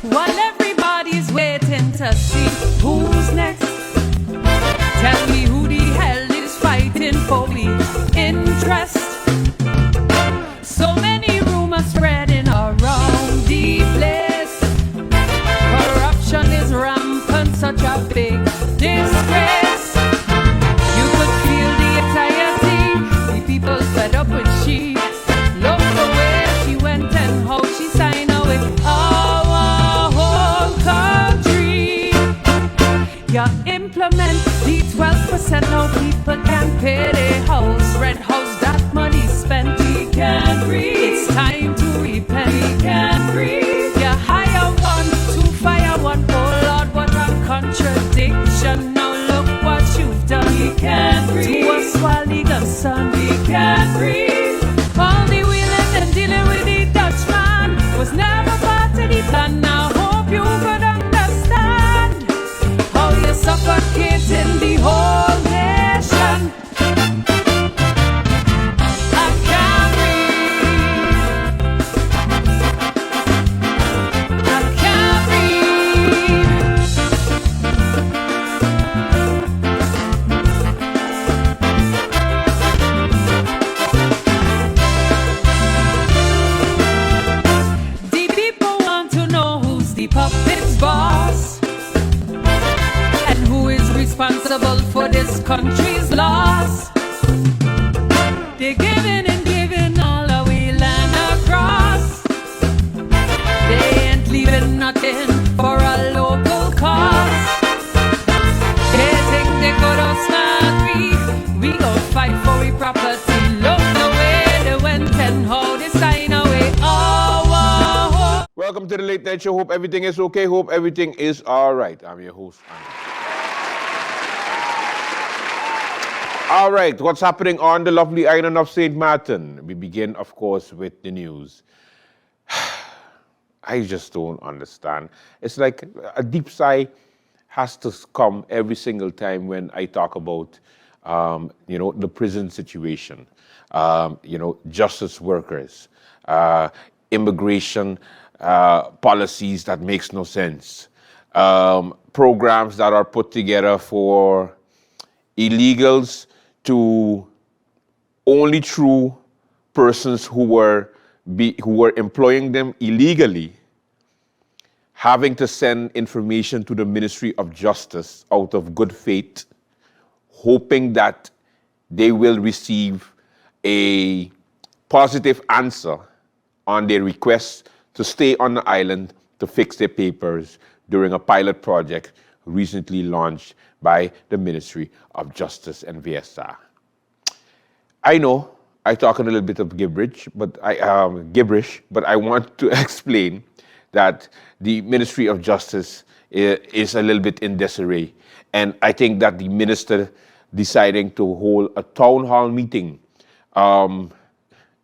while everybody's waiting to see who's next. Tell me who the hell is fighting for we interest. So many rumors spreading around the place. Corruption is rampant, such a big disgrace. You could feel the anxiety, the people fed up with she. Look the way she went and how she signed away our whole country. You implement the 12%, now people can pay their house. Red house, that money spent, we can't breathe. It's time to repent, we can't breathe. You hire one to fire one, oh Lord, what a contradiction. Now look what you've done, we can't breathe. To a Swaligan son, we can't breathe. All the wheeling and dealing with the Dutchman was never part of the plan. Now hope you could understand how you're suffocating the whole nation. I can't breathe. I can't breathe. The people want to know who's the puppet's boss and who is responsible for this country's loss. They're giving and giving all the way land across. They ain't leaving nothing for a local cause. They think they could outsmart we gon' fight for we property. Look the way they went and how they sign away. Oh, Welcome to the Late Night Show. Hope everything is okay. Hope everything is all right. I'm your host, Andy. All right, what's happening on the lovely island of St. Martin? We begin, of course, with the news. I just don't understand. It's like a deep sigh has to come every single time when I talk about, the prison situation, justice workers, immigration policies that makes no sense, programs that are put together for illegals to only through persons who were employing them illegally, having to send information to the Ministry of Justice out of good faith, hoping that they will receive a positive answer on their request to stay on the island to fix their papers during a pilot project recently launched by the Ministry of Justice and VSR. I know I talk a little bit of gibberish, but I want to explain that the Ministry of Justice is a little bit in disarray. And I think that the minister deciding to hold a town hall meeting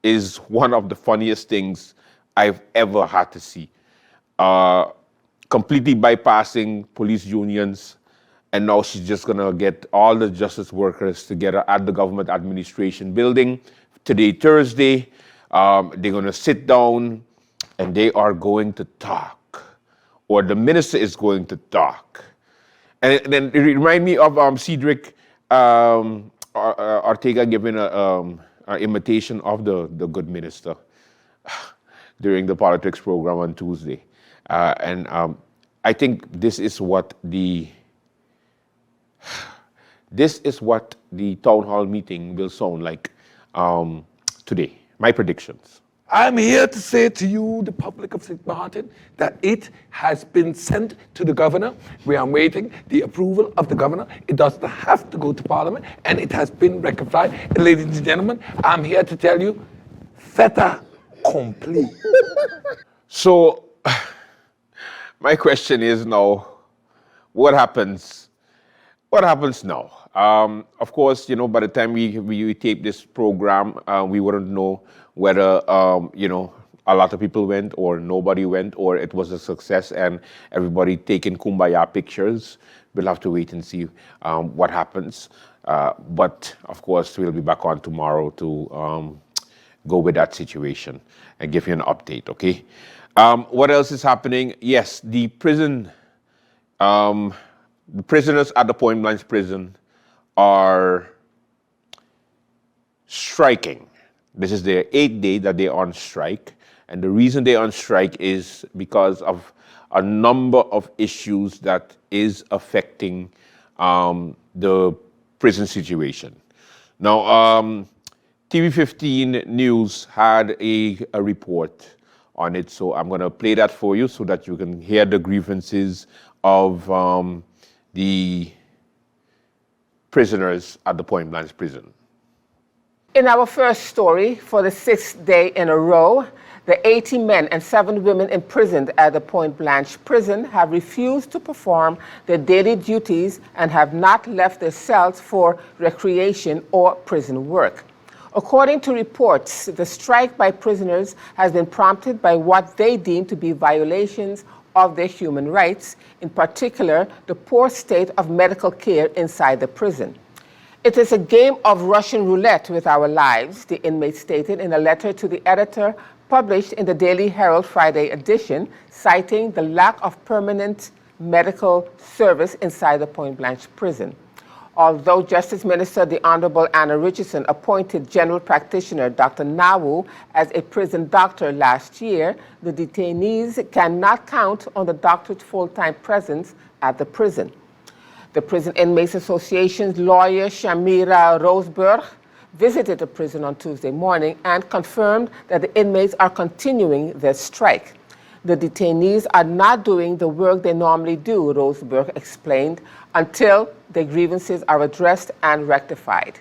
is one of the funniest things I've ever had to see. Completely bypassing police unions, and now she's just gonna get all the justice workers together at the government administration building today, Thursday. They're gonna sit down and they are going to talk, or the minister is going to talk. And then it remind me of Cedric Ortega giving an imitation of the good minister during the politics program on Tuesday. And I think this is what the town hall meeting will sound like today. My predictions. I'm here to say to you, the public of St. Martin, that it has been sent to the governor. We are waiting the approval of the governor. It doesn't have to go to Parliament, and it has been rectified. And ladies and gentlemen, I'm here to tell you, fait accompli. So, my question is now, what happens? What happens now? Of course, by the time we tape this program, we wouldn't know whether, a lot of people went or nobody went, or it was a success and everybody taking kumbaya pictures. We'll have to wait and see what happens. But of course, we'll be back on tomorrow to go with that situation and give you an update, okay? What else is happening? Yes, the prisoners at the Point Blanche prison are striking. This is their 8th day that they're on strike. And the reason they're on strike is because of a number of issues that is affecting the prison situation. Now, TV15 News had a report on it, so I'm going to play that for you so that you can hear the grievances of the prisoners at the Point Blanche prison. In our first story, for the 6th day in a row, the 80 men and 7 women imprisoned at the Point Blanche prison have refused to perform their daily duties and have not left their cells for recreation or prison work. According to reports, the strike by prisoners has been prompted by what they deem to be violations of their human rights, in particular, the poor state of medical care inside the prison. It is a game of Russian roulette with our lives, the inmates stated in a letter to the editor published in the Daily Herald Friday edition, citing the lack of permanent medical service inside the Point Blanche prison. Although Justice Minister the Honorable Anna Richardson appointed General Practitioner Dr. Nawu as a prison doctor last year, the detainees cannot count on the doctor's full-time presence at the prison. The Prison Inmates Association's lawyer, Shamira Roseberg, visited the prison on Tuesday morning and confirmed that the inmates are continuing their strike. The detainees are not doing the work they normally do, Roseberg explained, until their grievances are addressed and rectified.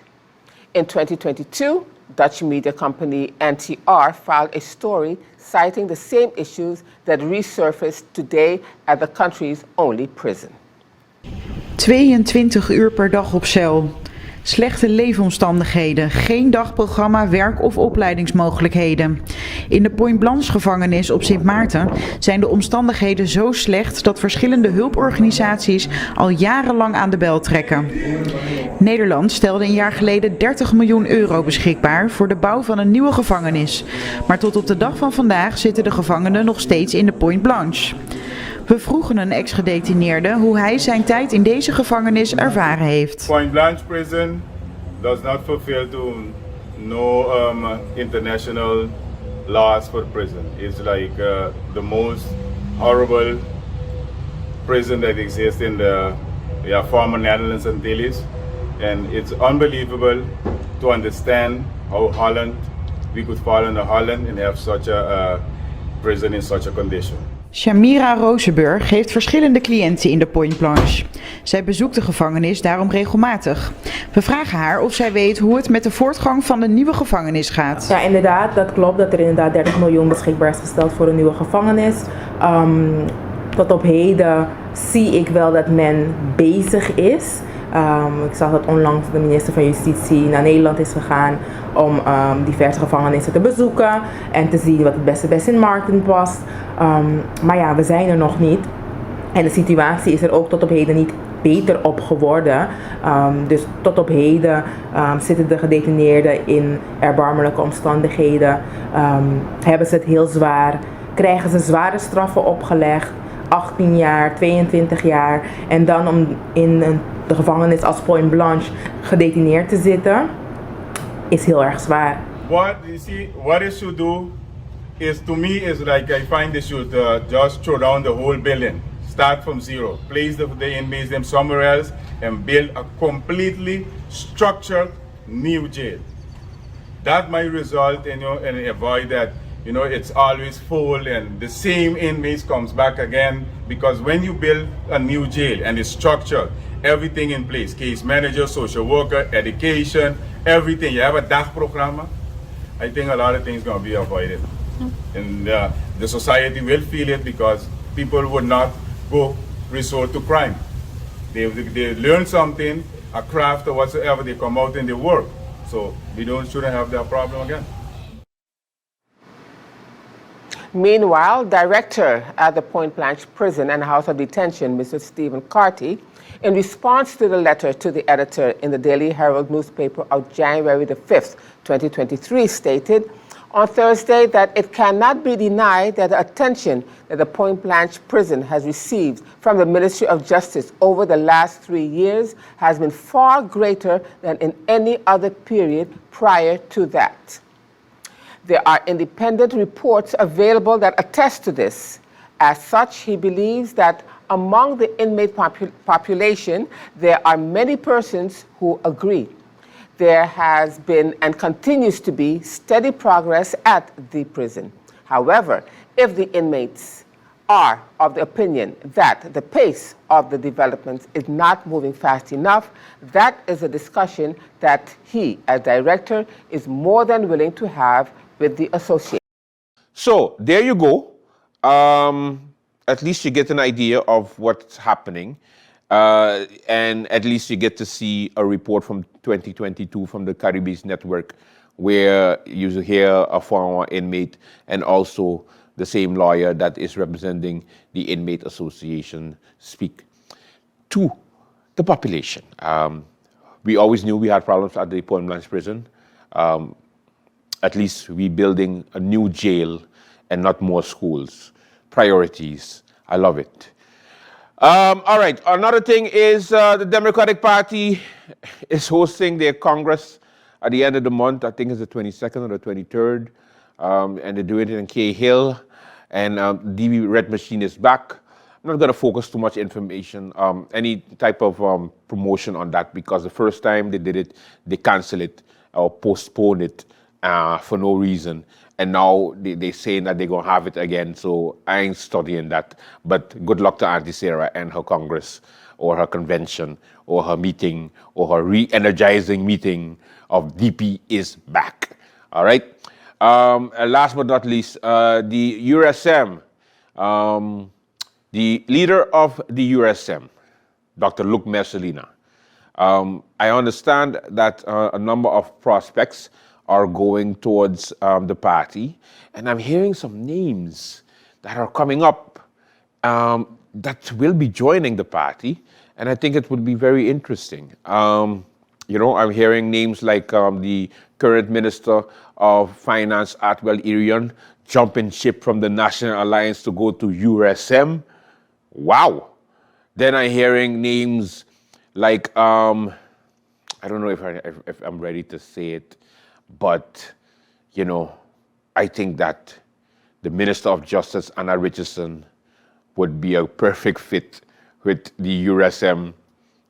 In 2022, Dutch media company NTR filed a story citing the same issues that resurfaced today at the country's only prison. 22 uur per dag op cel. Slechte leefomstandigheden, geen dagprogramma, werk- of opleidingsmogelijkheden. In de Point Blanche gevangenis op Sint Maarten zijn de omstandigheden zo slecht dat verschillende hulporganisaties al jarenlang aan de bel trekken. Nederland stelde een jaar geleden 30 miljoen euro beschikbaar voor de bouw van een nieuwe gevangenis. Maar tot op de dag van vandaag zitten de gevangenen nog steeds in de Point Blanche. We vroegen een ex-gedetineerde hoe hij zijn tijd in deze gevangenis ervaren heeft. Point Blanche prison does not fulfill to no international laws for prison. It's like the most horrible prison that exists in the former Netherlands Antilles, and it's unbelievable to understand how Holland, we could fall into Holland and have such a prison in such a condition. Shamira Roseberg heeft verschillende cliënten in de Point Blanche. Zij bezoekt de gevangenis daarom regelmatig. We vragen haar of zij weet hoe het met de voortgang van de nieuwe gevangenis gaat. Ja, inderdaad, dat klopt dat er inderdaad 30 miljoen beschikbaar is gesteld voor een nieuwe gevangenis. Tot op heden zie ik wel dat men bezig is. Ik zag dat onlangs de minister van Justitie naar Nederland is gegaan om diverse gevangenissen te bezoeken en te zien wat het beste in markten past. Maar ja, we zijn er nog niet. En de situatie is er ook tot op heden niet beter op geworden. Dus tot op heden zitten de gedetineerden in erbarmelijke omstandigheden. Hebben ze het heel zwaar. Krijgen ze zware straffen opgelegd. 18 jaar, 22 jaar. En dan om in de gevangenis als Point Blanche gedetineerd te zitten, is heel erg zwaar. What they should do is, to me, is like I find they should just throw down the whole building. Start from zero. Place the inmates them somewhere else and build a completely structured new jail. That might result in, and avoid that, it's always full and the same inmates comes back again, because when you build a new jail and it's structured, everything in place, case manager, social worker, education, everything, you have a dagprogramma, I think a lot of things going to be avoided. And the society will feel it because people would not resort to crime. They learn something, a craft or whatsoever, they come out and they work. So we shouldn't have that problem again. Meanwhile, Director at the Point Blanche Prison and House of Detention, Mr. Stephen Carty, in response to the letter to the editor in the Daily Herald newspaper of January the 5th, 2023, stated, on Thursday that it cannot be denied that the attention that the Point Blanche prison has received from the Ministry of Justice over the last 3 years has been far greater than in any other period prior to that. There are independent reports available that attest to this. As such, he believes that among the inmate population, there are many persons who agree. There has been and continues to be steady progress at the prison. However, if the inmates are of the opinion that the pace of the development is not moving fast enough, that is a discussion that he, as director, is more than willing to have with the association. So there you go. At least you get an idea of what's happening. And at least you get to see a report from 2022 from the Caribbean Network where you hear a former inmate and also the same lawyer that is representing the Inmate Association speak to the population. We always knew we had problems at the Point Blanche prison. At least we're building a new jail and not more schools. Priorities. I love it. All right, another thing is the Democratic Party is hosting their Congress at the end of the month. I think it's the 22nd or the 23rd. And they do it in Cahill. And DB Red Machine is back. I'm not going to focus too much information, any type of promotion on that, because the first time they did it, they canceled it or postponed it for no reason. And now they're saying that they're going to have it again, so I ain't studying that. But good luck to Auntie Sarah and her Congress or her convention or her meeting or her re-energizing meeting of DP is back. All right? And last but not least, the URSM, the leader of the URSM, Dr. Luc Mercelina. I understand that a number of prospects are going towards the party, and I'm hearing some names that are coming up that will be joining the party, and I think it would be very interesting. You know, I'm hearing names like the current Minister of Finance, Atwell Irion, jumping ship from the National Alliance to go to URSM. Wow. Then I'm hearing names like, I don't know if I'm ready to say it, but, you know, I think that the Minister of Justice, Anna Richardson, would be a perfect fit with the URSM,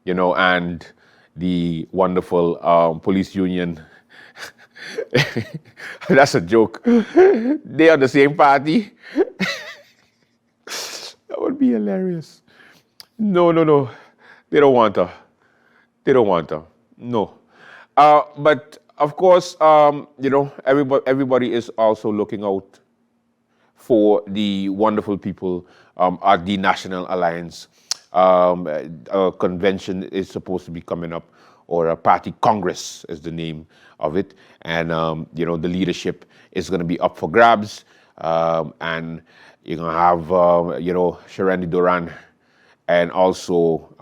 you know, and the wonderful police union. That's a joke. They are the same party. That would be hilarious. No. They don't want her. They don't want her. No. But of course, you know, everybody is also looking out for the wonderful people at the National Alliance. A convention is supposed to be coming up, or a party congress is the name of it. And, you know, the leadership is going to be up for grabs. And you're going to have, you know, Sharendi Duran and also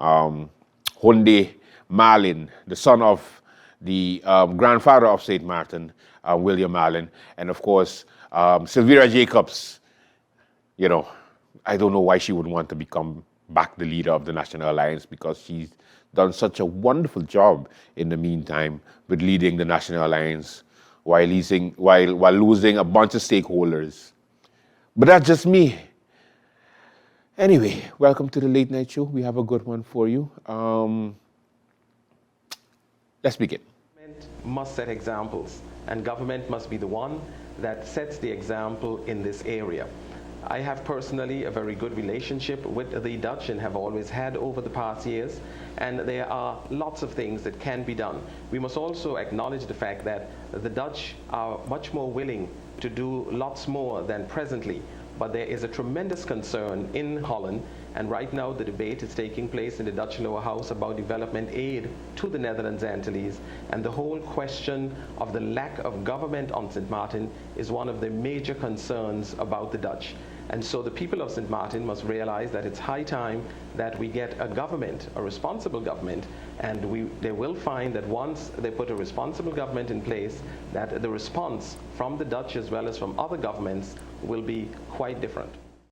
Hyundai Marlin, the son of the grandfather of St. Martin, William Marlin, and of course, Sylvia Jacobs. You know, I don't know why she would want to become back the leader of the National Alliance, because she's done such a wonderful job in the meantime with leading the National Alliance while losing a bunch of stakeholders. But that's just me. Anyway, welcome to the Late Night Show. We have a good one for you. Let's begin. Government must set examples, and government must be the one that sets the example in this area. I have personally a very good relationship with the Dutch and have always had over the past years, and there are lots of things that can be done. We must also acknowledge the fact that the Dutch are much more willing to do lots more than presently, but there is a tremendous concern in Holland, and right now the debate is taking place in the Dutch lower house about development aid to the Netherlands Antilles, and the whole question of the lack of government on St. Martin is one of the major concerns about the Dutch. And so the people of St. Martin must realize that it's high time that we get a government, a responsible government, and they will find that once they put a responsible government in place, that the response from the Dutch as well as from other governments will be quite different.